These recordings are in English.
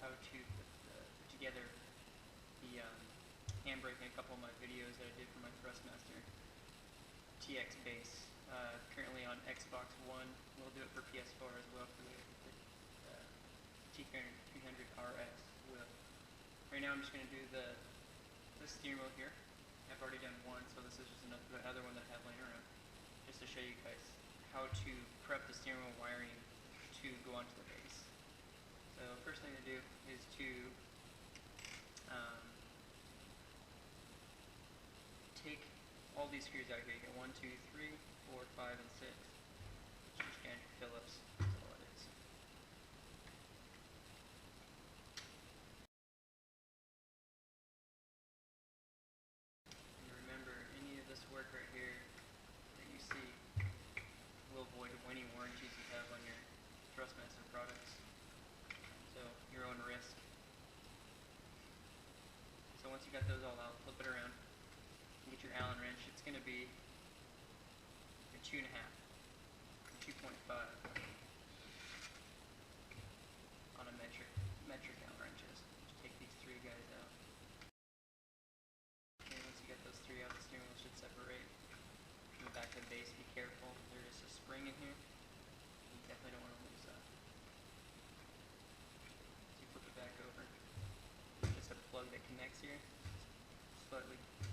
how to put together the handbrake in a couple of my videos that I did for my Thrustmaster TX base. Currently on Xbox One. We'll do it for PS4 as well for the T300 RS wheel. Right now I'm just going to do the steering wheel here. I've already done one, so this is just another one that I have laying around, just to show you guys how to prep the steering wheel wiring to go onto the base. So first thing to do is to take all these screws out here. You get 1, 2, 3, 4, 5, and 6. It's just standard Phillips. That's all it is. And remember, any of this work right here that you see will void any warranties you have on your Thrustmaster products. So, your own risk. So once you got those all out, flip it around. Get your Allen wrench. It's going to be a 2.5, 2.5 on a metric Allen wrenches. Just take these 3 guys out. Okay, once you get those 3 out, the steering wheel should separate. From the back of the base, be careful. There is a spring in here. You definitely don't want to lose that. So you flip it back over. Just a plug that connects here.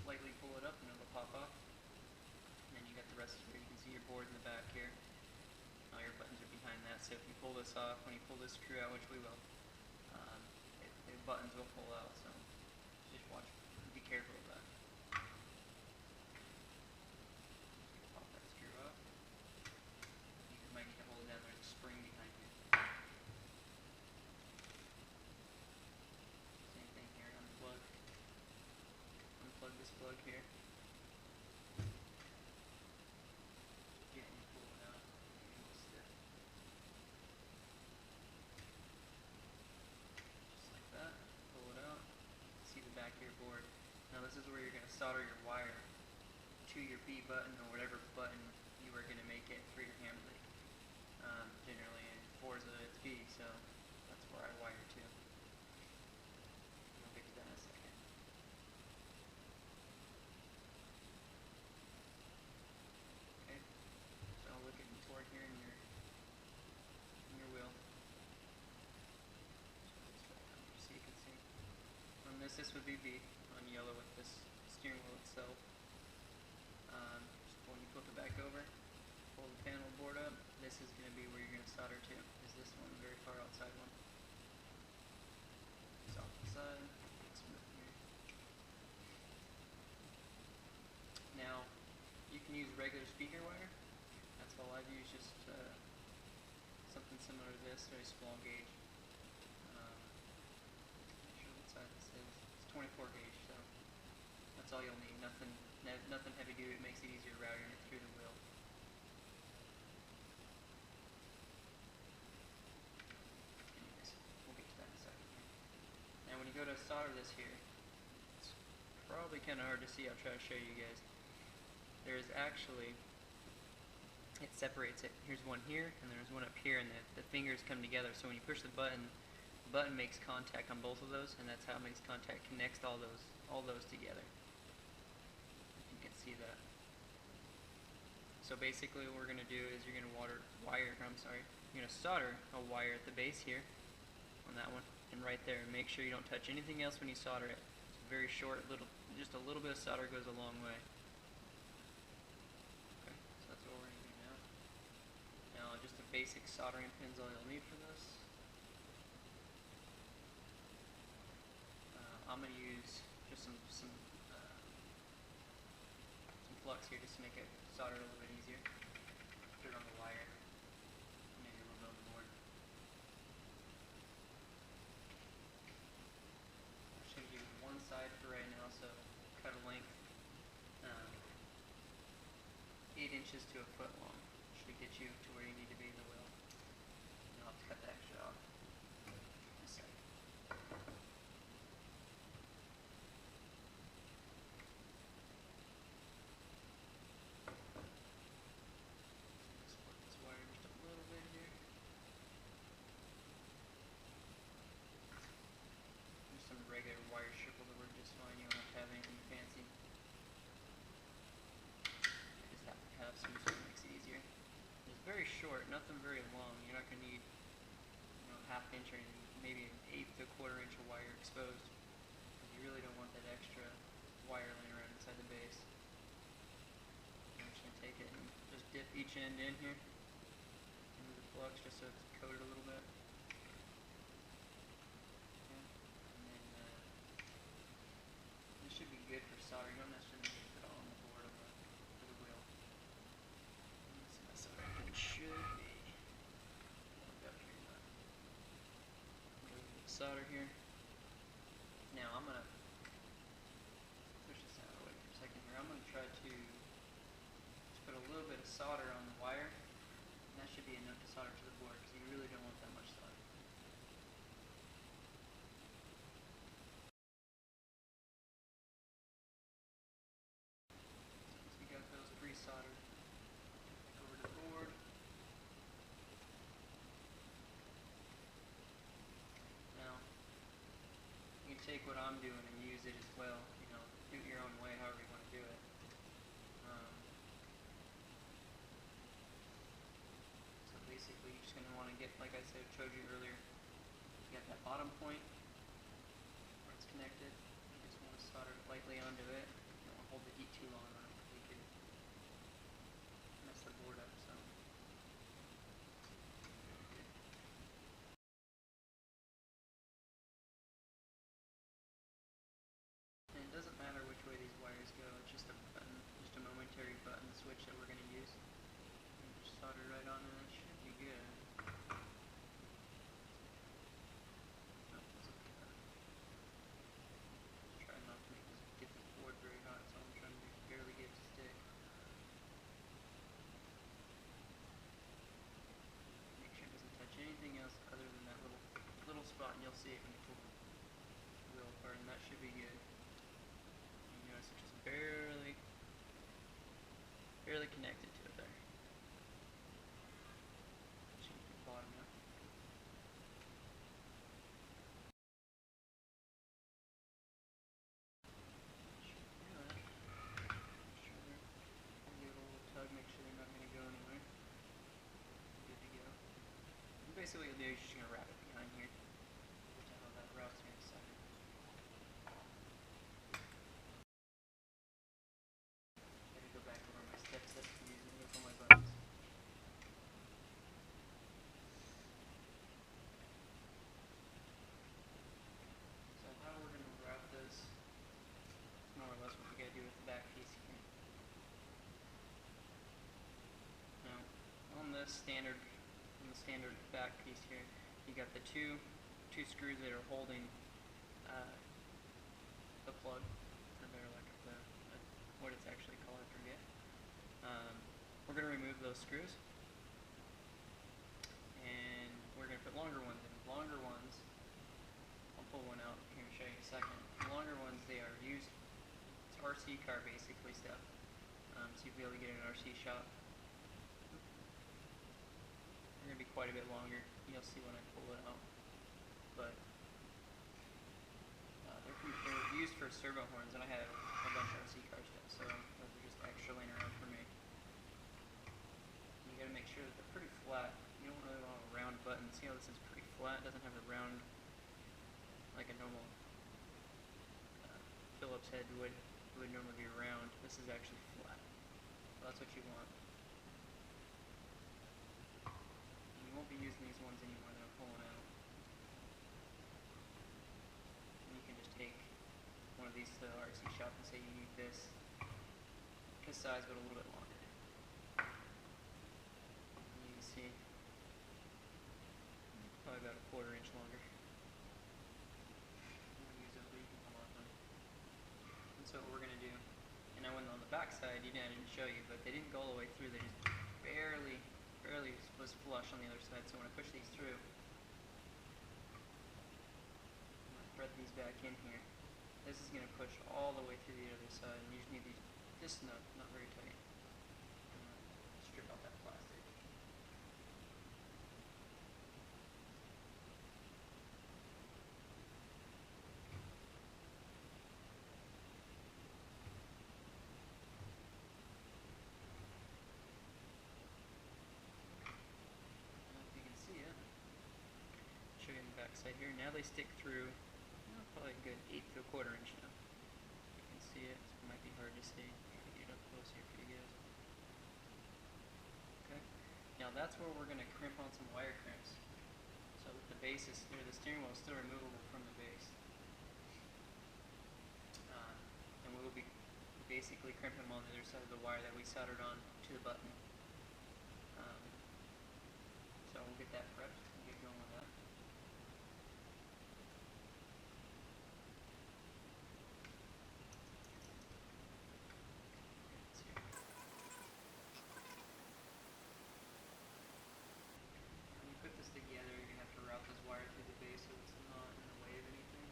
Lightly pull it up and it'll pop off. And then you got the rest here. You can see your board in the back here. All your buttons are behind that. So if you pull this off, when you pull this screw out, which we will, the buttons will pull out. So just watch. Be careful of that. Pop that screw off. You might need to hold it down. There's a spring behind you. Same thing here. Unplug this plug here. Gently pull it out. Make it a little stiff. Just like that. Pull it out. See the back of your board. Now this is where you're going to solder your wire to your B button or whatever button you are going to make it for your handbrake. Generally in Forza it's B, so that's where I wire to. I'll get to that in a second. Okay, so I'll look at the torque here in your wheel. So you can see. On this would be B. On yellow with this steering wheel itself. Just when you flip it back over, pull the panel board up. This is going to be where you're going to solder to. Is this one, very far outside one. It's off the side. Let's move here. Now, you can use regular speaker wire. That's all I've used, just something similar to this, very small gauge. Not sure what size this is. It's 24 gauge, so that's all you'll need. Nothing heavy duty. It makes it easier routing it through the wheel. Anyways, we'll get to that in a second. Now, when you go to solder this here, it's probably kind of hard to see. I'll try to show you guys. There is actually, it separates it. Here's one here, and there's one up here, and the fingers come together. So when you push the button makes contact on both of those, and that's how it makes contact, connects all those together. You can see that. So basically what we're going to do is you're going to you're going to solder a wire at the base here on that one and right there. Make sure you don't touch anything else when you solder it. It's very short, just a little bit of solder goes a long way. Okay, so that's what we're going to do now. Now just a basic soldering pin's all you'll need for this. I'm going to use just some flux here just to make it solder a little bit easier. Put it on the wire, maybe a little bit on the board. I'm just going to use one side for right now, so cut a length 8 inches to a foot long. Should get you to where you need to be in the wheel. And I'll have to cut the extra off in a second. 1/2 inch or maybe an 1/8 to 1/4 inch of wire exposed. You really don't want that extra wire laying around inside the base. I'm just going to take it and just dip each end in here into the flux just so it's coated a little bit. Okay. And then this should be good for soldering. You don't necessarily need to put it all on the board for the wheel. Let's see, my soldering pin should be up here. Solder here. Now I'm going to push this out of the way for a second here. I'm going to try to just put a little bit of solder on the wire, and that should be enough to solder to the board because you really don't want that much solder. Once we got those pre-soldered over to the board, now you can take what I'm doing and use it as well. You know, do it your own way, however you want to do it. So basically, you're just going to want to get, like I said, showed you earlier, you got that bottom point where it's connected. You just want to solder it lightly onto it. You don't want to hold the heat too long on it because you could mess the board up. So. And it doesn't matter which way these wires go, it's just a button, just a momentary button switch that we're going to use. And just solder right on and that should be good. Just try not to get this board very hot, so I'm trying to barely get it to stick. Make sure it doesn't touch anything else other than that little spot, and you'll see it when you pull the wheel apart, and that should be good. You notice it's just barely connected to it there. Should be the bottom now. Make sure they're not going to go anywhere. Good to go. And basically what you'll do is you're just going to wrap it behind here. Which I know that route's here in a second. I'm going to go back over my steps that I'm using with all my buttons. So how we're going to route this is more or less what we got to do with the back piece here. Now, on the standard back piece here, you got the two screws that are holding the plug, for better lack of what it's actually called, I forget. We're going to remove those screws, and we're going to put longer ones in. Longer ones, I'll pull one out here and show you in a second. The longer ones, they are used, it's RC car basically stuff, so you'll be able to get it in an RC shop. They're going to be quite a bit longer. You'll see when I pull it out. But they're used for servo horns, and I have a bunch of RC car stuff, so those are just extra laying around for me. You got to make sure that they're pretty flat. You don't really want a round button. See how this is pretty flat? It doesn't have a round like a normal Phillips head would normally be round. This is actually flat. So that's what you want. You won't be using these ones anymore that I'm pulling out. And you can just take one of these to the RC shop and say you need this size but a little bit longer. And you can see probably about a 1/4 inch longer. Use those, but you can pull off them. And so what we're going to do, and I went on the back side, I didn't show you, but they didn't go all the way through. They just barely was flush on the other side. So when I push these through, I'm going to thread these back in here. This is going to push all the way through the other side, and you just need this nut not very tight. Strip out that plastic. probably stick through, probably a good 1/8 to 1/4 inch now. You can see it. It might be hard to see. Try to get it up close here for you guys. Okay. Now that's where we're going to crimp on some wire crimps. So that the base is, or the steering wheel is still removable from the base. And we will be basically crimping them on the other side of the wire that we soldered on to the button. So we'll get that prepped and get going with that. When you put this together, you're going to have to route this wire through the base so it's not in the way of anything.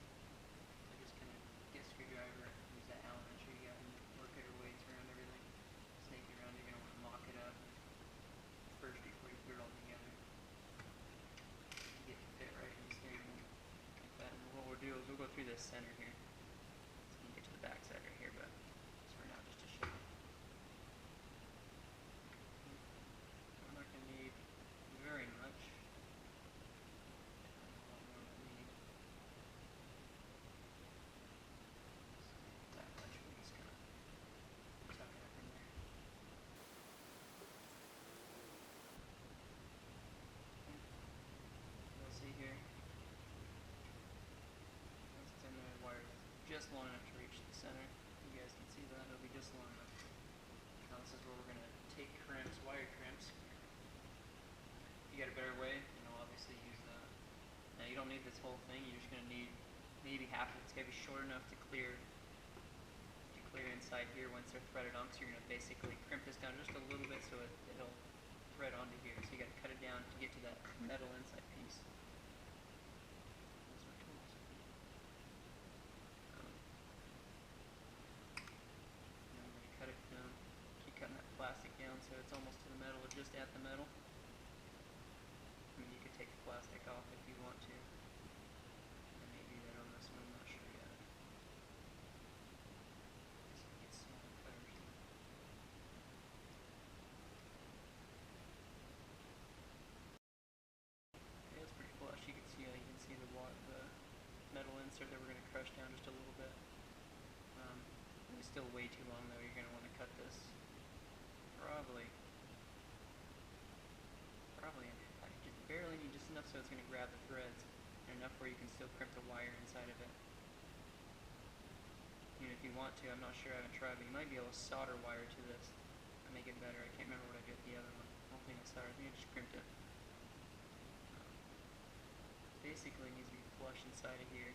So just kind of get a screwdriver, use that Allen wrench you got, and work your way around everything. Snake it around, you're going to want to mock it up first before you put it all together. Get it to fit right in the steering wheel like that. And what we'll do is we'll go through this center here. So we can get to the back side right here, but just for now, just to show you. I'm not going to need very much. A lot more than I need. That much, we're just going to tuck it up in there. You'll see here, once it's in there, the wire is just long enough to reach the center. You guys can see that, it'll be just long enough. Now this is where we're going to take crimps, wire crimps. If you got a better way, obviously use that. Now you don't need this whole thing, you're just going to need maybe half of it. It's going to be short enough to clear inside here once they're threaded on, so you're going to basically crimp this down just a little bit so it'll thread onto here. So you got to cut it down to get to that metal inside piece. Those are tools. And when you cut it down, keep cutting that plastic down so it's almost to the metal or just at the metal. I mean, you could take the plastic off if you want to. I may do that on this one, I'm not sure yet. Get small cutters. Okay, it's pretty flush. You can see the metal insert that we're going to crush down just a little bit. It's still way too long though. You're going to want to cut this probably just barely need, just enough so it's going to grab the threads, and enough where you can still crimp the wire inside of it. If you want to, I'm not sure, I haven't tried, but you might be able to solder wire to this and make it better. I can't remember what I did with the other one. I don't think I soldered, I think I just crimped it. Basically it needs to be flush inside of here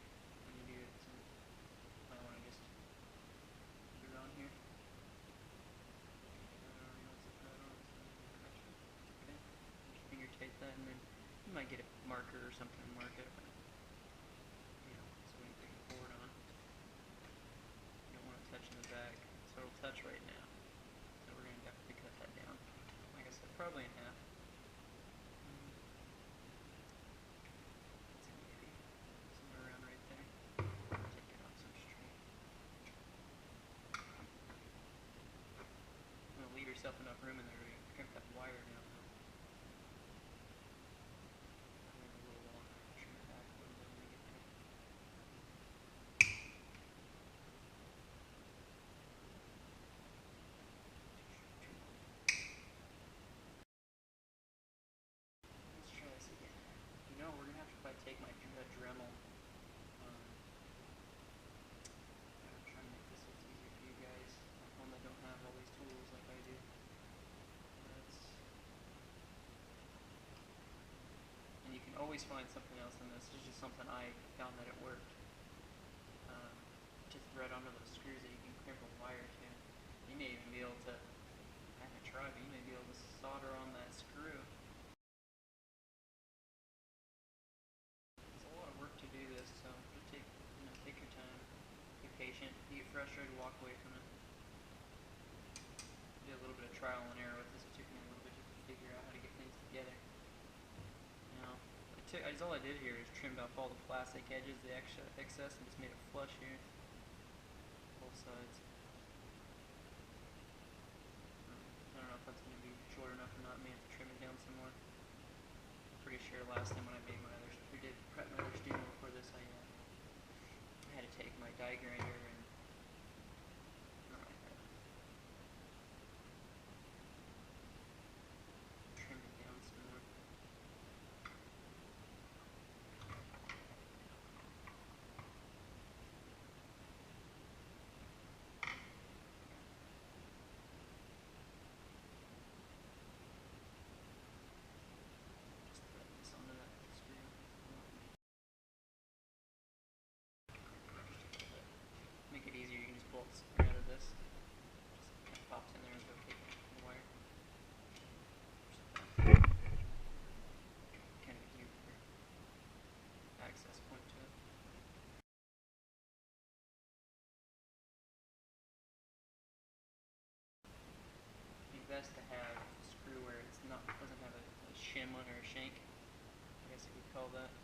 when you do it, so I want to just put it on here. Okay, just finger tape that, and then you might get a marker or something to mark it. So when you put your board on, you don't want it touching the back, so it'll touch right now. So we're going to have to cut that down. Like I said, probably in half. Maybe somewhere around right there. Take it off some string. I'm going to leave yourself enough room in there to crimp that wire down. We're going to have to probably take my Dremel. I'm trying to make this look easier for you guys, one that don't have all these tools like I do. And you can always find something else in this. This is just something I found that it worked. To thread onto those screws that you can crimp a wire to. You may even be able to, I haven't tried, but you may be able to solder on that screw. To do this, so just take your time, be patient. If you get frustrated, walk away from it. Do a little bit of trial and error with this. It took me a little bit just to figure out how to get things together. Now, all I did here is trimmed off all the plastic edges, the excess, and just made it flush here, both sides. I don't know if that's going to be short enough or not. I may have to trim it down some more. Pretty sure last time when I made my prep my other steering wheel for this take my die grinder and trim it down some more. Just thread this onto that screw. Make it easier, you can just pull the spring out of this. Just kind of pops in there and rotate the wire. Kind of cute for access point to it. It'd be best to have a screw where it's doesn't have a shim on or a shank, I guess you could call that,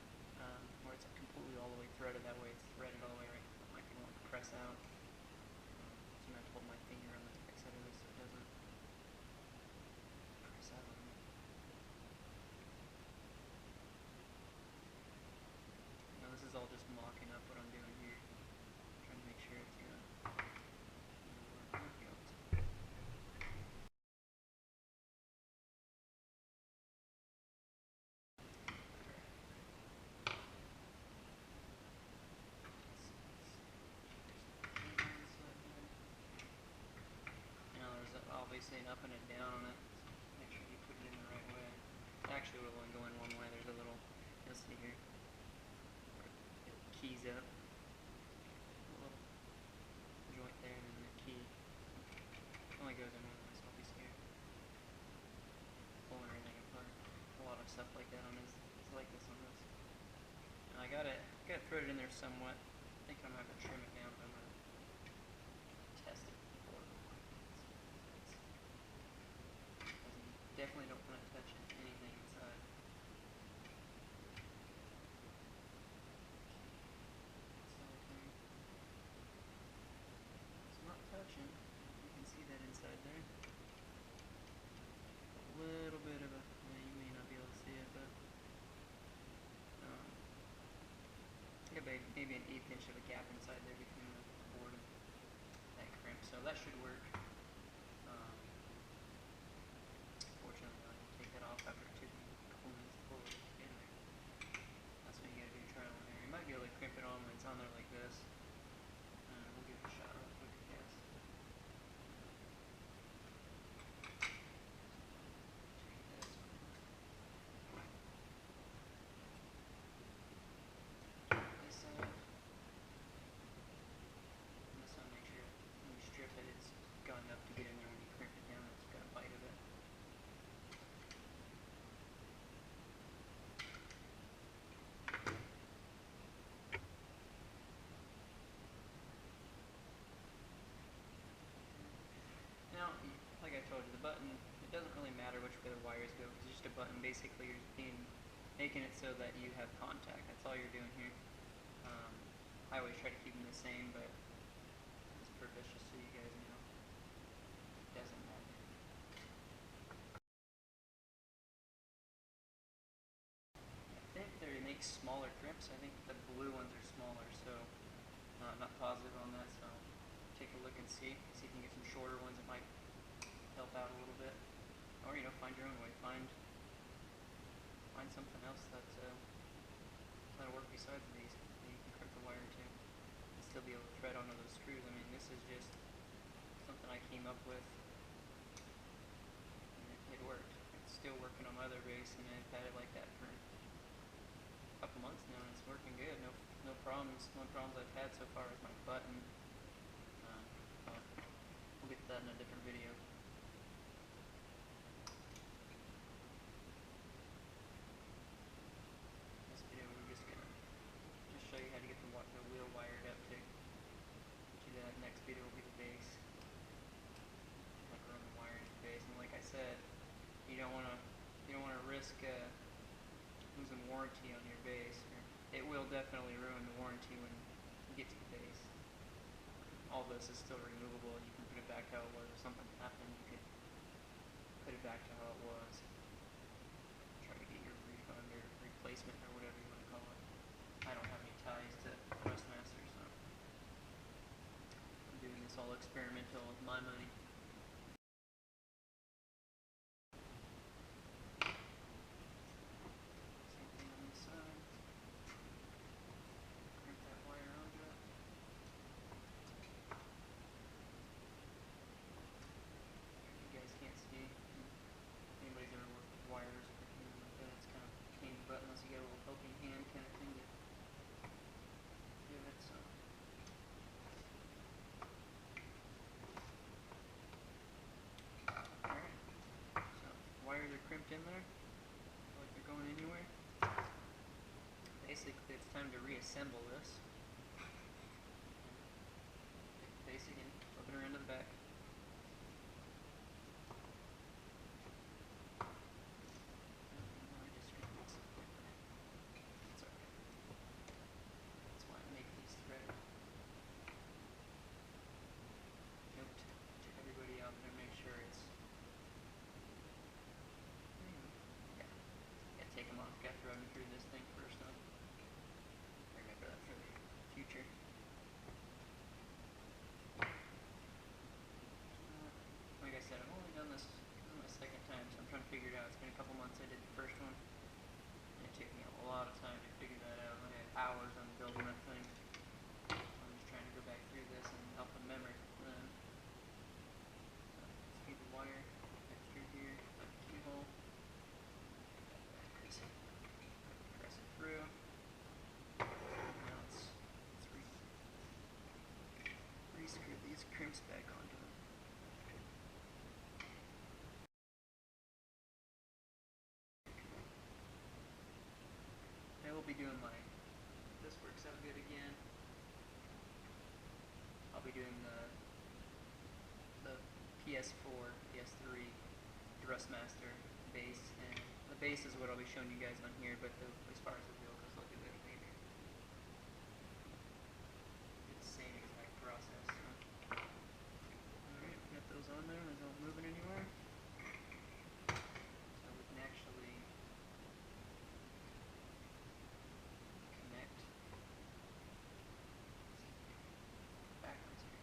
where it's completely all the way threaded. That way it's threaded all the way right. Might be wanting to press out. So I'm going to hold my finger on the backside of this so it doesn't press out on me. Now this is all just mocking up what I'm doing here. I'm trying to make sure it's gonna work. Obviously an up and a down on it. Make sure you put it in the right way. Actually, we'll only go in one way. There's a little, you'll see here, where it keys up. A little joint there, and then the key only goes in one way, so don't be scared. Pulling everything apart. A lot of stuff like that on this. It's like this on this. Now I got it threaded in there somewhat. I think I'm gonna have to trim it down, but I'm gonna test it before. Definitely don't want to touch anything inside. It's not touching. You can see that inside there. A little bit of a, you may not be able to see it, but maybe an 1/8 inch of a gap inside there between the board and that crimp. So that should work. Fortunately, I will take that off after it took me a couple minutes to pull it in there. That's what you gotta do, trial and error. You might be able to crimp it on when it's on there like this. We'll give it a shot real quick, I guess. This side. This one, make sure when you strip it, it's got enough to get in there when you crimp it down. It's got a bite of it. Now, like I told you, the button, it doesn't really matter which way the wires go, because it's just a button. Basically, you're just making it so that you have contact. That's all you're doing here. I always try to keep them the same, but this purpose, just so you guys know, it doesn't matter. I think they make smaller crimps. I think the blue ones are smaller, so I'm not positive on that, so take a look and see if you can get some shorter ones that might help out a little bit, or find your own way, find something else that'll work besides these that you can crimp the wire to and still be able to thread onto those screws. I mean, this is just something I came up with and it worked. It's still working on my other base, and I've had it like that for a couple months now, and it's working good. No problems. The only problems I've had so far is my button. We'll get to that in a different video. This video we're just gonna show you how to get the wheel wired up to that. Next video will be the base. Like run the wire into the base, and like I said, you don't wanna risk losing warranty on your base. It will definitely ruin the warranty when you get to the base. All this is still removable. You can put it back how it was. If something happened, you could put it back to how it was. Try to get your refund or replacement or whatever you want to call it. I don't have any ties to Thrustmaster, so experimental with my money. Same thing on this side. Crimp that wire onto it. You guys can't see. If anybody's ever worked with wires or anything like that, it's kind of a pain in the butt unless you get a little helping hand kind of thing to give it. So. Alright, so wires are crimped in there, like they're going anywhere. Basically, it's time to reassemble this. Take the base again, flip it around to the back. I just screwed this up. That's alright. That's why I make these threaded. Note to everybody out there, make sure it's take them off. Got to run through this thing first, though. Remember that for the future. Like I said, I've only done this my second time, so I'm trying to figure it out. It's been a couple months. I did the first one, and it took me a lot of time to figure that out. I had hours on building that thing. So I'm just trying to go back through this and help the memory then. So let's feed the wire back through here, like a keyhole. Press it through. Now let's re-screw these crimps back onto them. I will be doing this works out good again. I'll be doing the PS4, PS3 Thrustmaster base, and the base is what I'll be showing you guys on here, but as far as the wheel goes, I'll do it later. It's the same exact process. So. Alright, got those on there, they're not moving anywhere. So we can actually connect backwards here.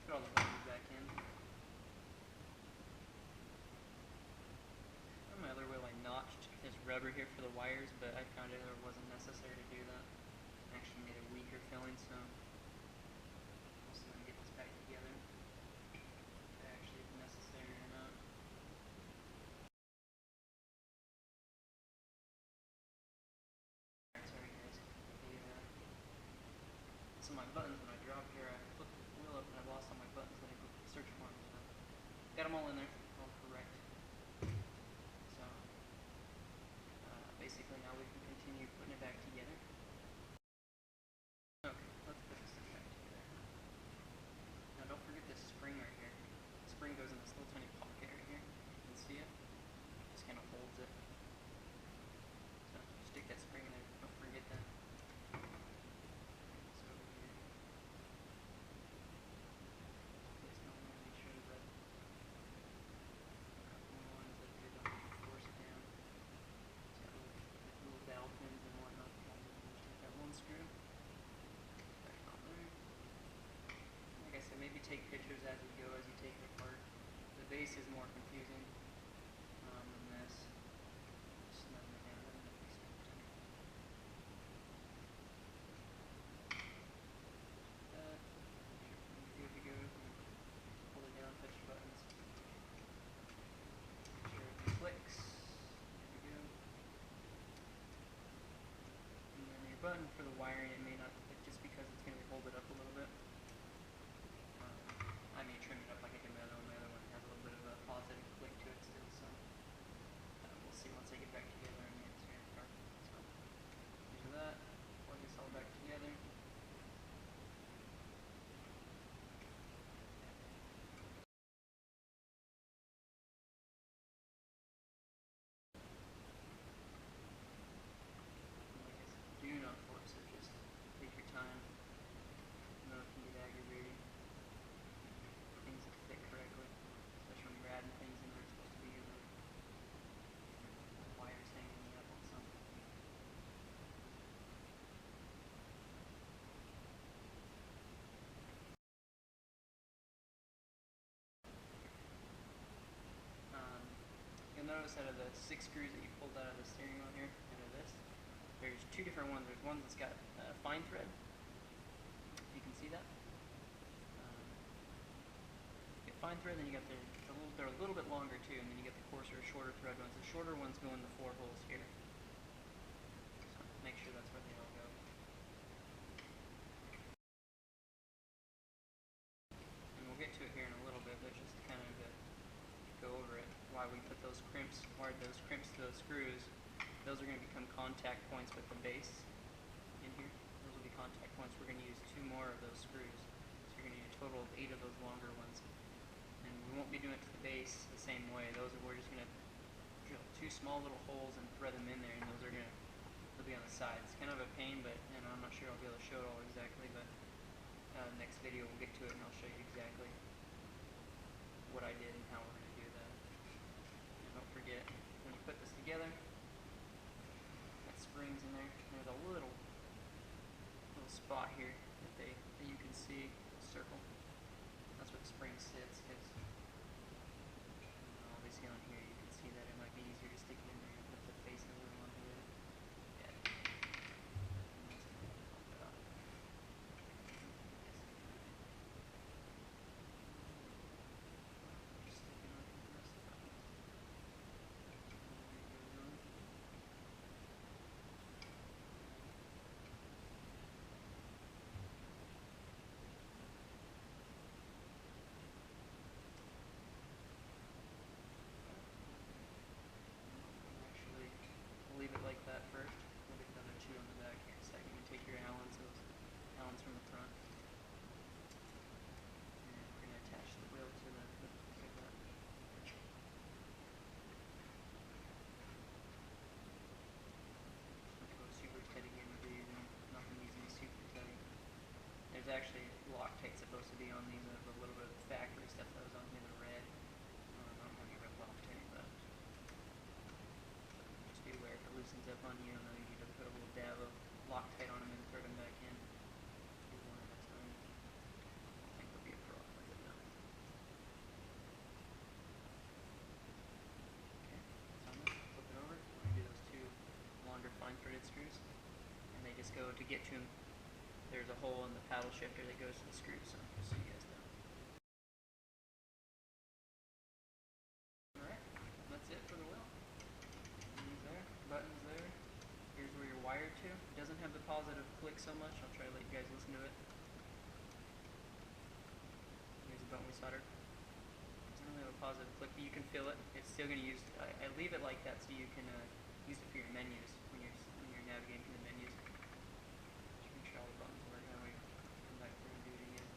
Put all the buttons back in. On my other wheel I notched this rubber here for the wires, but I found it wasn't necessary to do that. It actually made a weaker filling, so we'll see when we get this back together if it actually is necessary or not. Sorry guys. So my buttons, when I drop here, I flipped the wheel up and I lost all my buttons that I go search for them. So got them all in there, all correct. So basically now we can back together. Okay, let's put this thing back together. Now don't forget this spring right here. The spring goes in this little tiny pocket right here. You can see it. Just kind of holds it. So stick that spring in there. Don't forget that. So over here. Place it on there. Make sure that a couple more ones up here don't force it down. It's got little dowel pins and whatnot. Just that one screw. Back on there. Like I said, maybe take pictures as you go, as you take it apart. The base is more confusing than this. Just snug it down. That. You're good to go. Hold it down, touch your buttons. Make sure it clicks. There we go. And then your button for the wiring, it may not click just because it's going to hold it up a little bit. I may trim it up like I did my other one. My other one has a little bit of a positive click to it still, so we'll see once I get back together and get to your part. So here's that. Plug this all back together. Do not force it, just take your time. I know it can get aggravating. Things that fit correctly, especially when you're adding things in where it's supposed to be, or wires hanging up on something. You'll notice out of the 6 screws that you pulled out of the steering wheel here, out of this, there's 2 different ones. There's one that's got fine thread. You can see that. You get fine thread, then you got they're a little bit longer too, and then you get the coarser, shorter thread ones. The shorter ones go in the 4 holes here. So make sure that's where they all go. And we'll get to it here in a little bit, but just kind of to go over it, why we put those crimps, wired those crimps to those screws. Those are going to become contact points with the base in here. Those will be contact points. We're going to use 2 more of those screws. So you're going to need a total of 8 of those longer ones. And we won't be doing it to the base the same way. We're just going to drill 2 small little holes and thread them in there, and they'll be on the sides. It's kind of a pain, but I'm not sure I'll be able to show it all exactly, but next video we'll get to it and I'll show you exactly what I did and how we're going to do that. And don't forget, when you put this together, that spring's in there. There's a little spot here that you can see, a circle. That's where the spring sits, because obviously on here you can see that it might be easier to stick it in there and put the face of the one here. Yeah. Leave it like that first. We'll get the other 2 on the back here in a second. You can take your Allens from the front. And we're going to attach the wheel to the like that. Don't go super tight again with these. Nothing needs to be super tight. There's actually Loctite supposed to be on these. There's a little bit of factory stuff that was on here, the red. I don't have any red Loctite, but be aware if it loosens up on you, and then you need to put a little dab of Loctite on them and throw them back in. Do one at a time. I think there'll be a problem with it now. Okay, that's on there. Flip it over. We're going to do those 2 longer fine threaded screws, and they just go to get to them. There's a hole in the paddle shifter that goes to the screws, so just so you guys know. Alright, that's it for the wheel. Buttons there. Here's where you're wired to. It doesn't have the positive click so much. I'll try to let you guys listen to it. Here's the button we soldered. It doesn't really have a positive click, but you can feel it. It's still going to use. I leave it like that so you can use it for your menus when you're navigating through the menus. Just make sure all the buttons work. Now we come back through and do it again.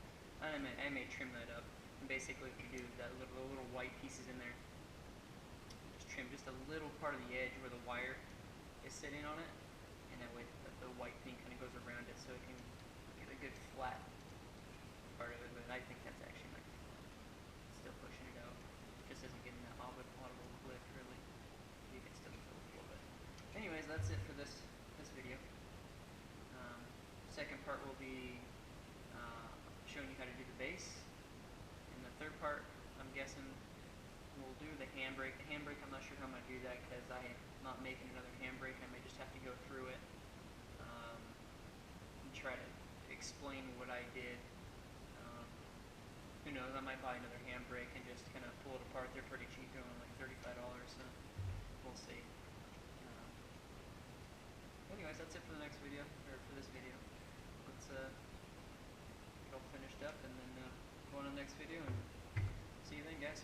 I may trim that up. And basically, what you do is that little white pieces in there, just trim just a little part of the edge where the wire is sitting on it, and that way the white thing kind of goes around it, so it can get a good flat part of it. But I think that's actually still pushing it out. Just isn't getting that audible click really. You can still feel it a little bit. Anyways, that's it for this video. Second part will be showing you how to do the base. And the third part, I'm guessing, we'll do the handbrake. The handbrake, I'm not sure how I'm going to do that because I'm not making another handbrake. I may just have to go through it and try to explain what I did. Who knows, I might buy another handbrake and just kind of pull it apart. They're pretty cheap, they're only like $35, so we'll see. Anyways, that's it for the next video, or for this video. Let's get all finished up and then go on to the next video, and see you then, guys.